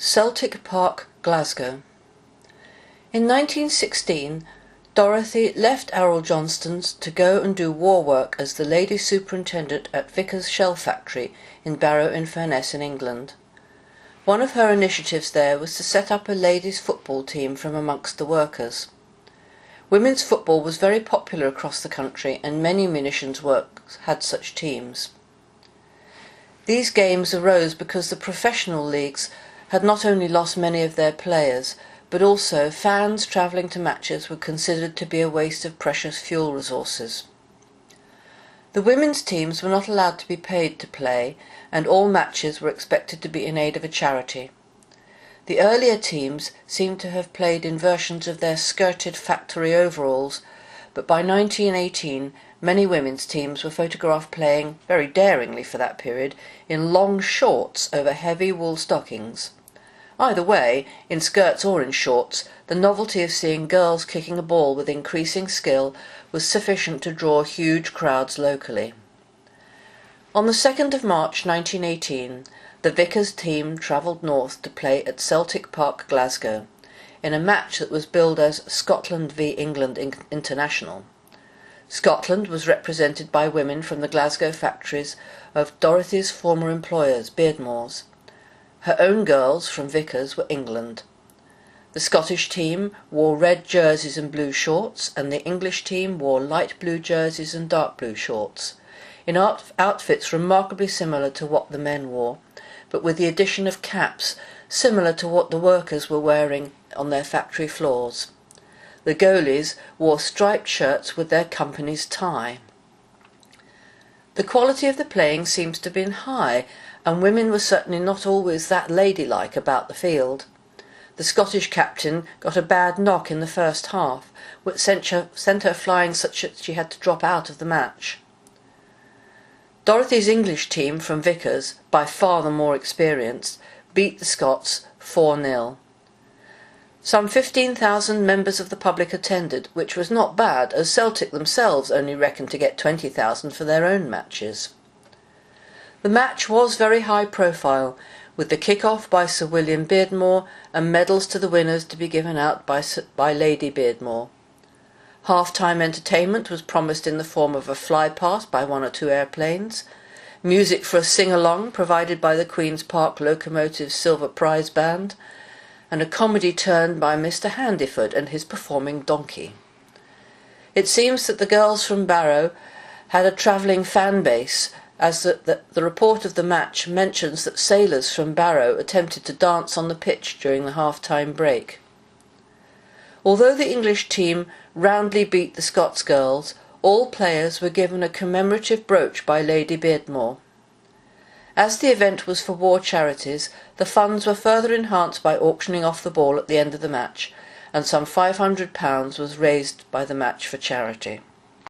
Celtic Park, Glasgow. In 1916, Dorothee left Errol Johnston's to go and do war work as the lady superintendent at Vickers Shell Factory in Barrow-in-Furness in England. One of her initiatives there was to set up a ladies' football team from amongst the workers. Women's football was very popular across the country, and many munitions works had such teams. These games arose because the professional leagues had not only lost many of their players, but also fans travelling to matches were considered to be a waste of precious fuel resources. The women's teams were not allowed to be paid to play, and all matches were expected to be in aid of a charity. The earlier teams seem to have played in versions of their skirted factory overalls, but by 1918 many women's teams were photographed playing, very daringly for that period, in long shorts over heavy wool stockings. Either way, in skirts or in shorts, the novelty of seeing girls kicking a ball with increasing skill was sufficient to draw huge crowds locally. On the 2nd of March 1918, the Vickers team travelled north to play at Celtic Park, Glasgow, in a match that was billed as Scotland v England International. Scotland was represented by women from the Glasgow factories of Dorothee's former employers, Beardmore's. Her own girls from Vickers were England. The Scottish team wore red jerseys and blue shorts, and the English team wore light blue jerseys and dark blue shorts, in outfits remarkably similar to what the men wore, but with the addition of caps similar to what the workers were wearing on their factory floors. The goalies wore striped shirts with their company's tie. The quality of the playing seems to have been high, and women were certainly not always that ladylike about the field. The Scottish captain got a bad knock in the first half, which sent her flying such that she had to drop out of the match. Dorothee's English team from Vickers, by far the more experienced, beat the Scots 4-0. Some 15,000 members of the public attended, which was not bad, as Celtic themselves only reckoned to get 20,000 for their own matches. The match was very high profile, with the kick-off by Sir William Beardmore and medals to the winners to be given out by Lady Beardmore. Half-time entertainment was promised in the form of a fly-past by one or two airplanes, music for a sing-along provided by the Queen's Park Locomotive's Silver Prize Band, and a comedy turn by Mr. Handyford and his performing donkey. It seems that the girls from Barrow had a travelling fan base, as the report of the match mentions that sailors from Barrow attempted to dance on the pitch during the half-time break. Although the English team roundly beat the Scots girls, all players were given a commemorative brooch by Lady Beardmore. As the event was for war charities, the funds were further enhanced by auctioning off the ball at the end of the match, and some £500 was raised by the match for charity.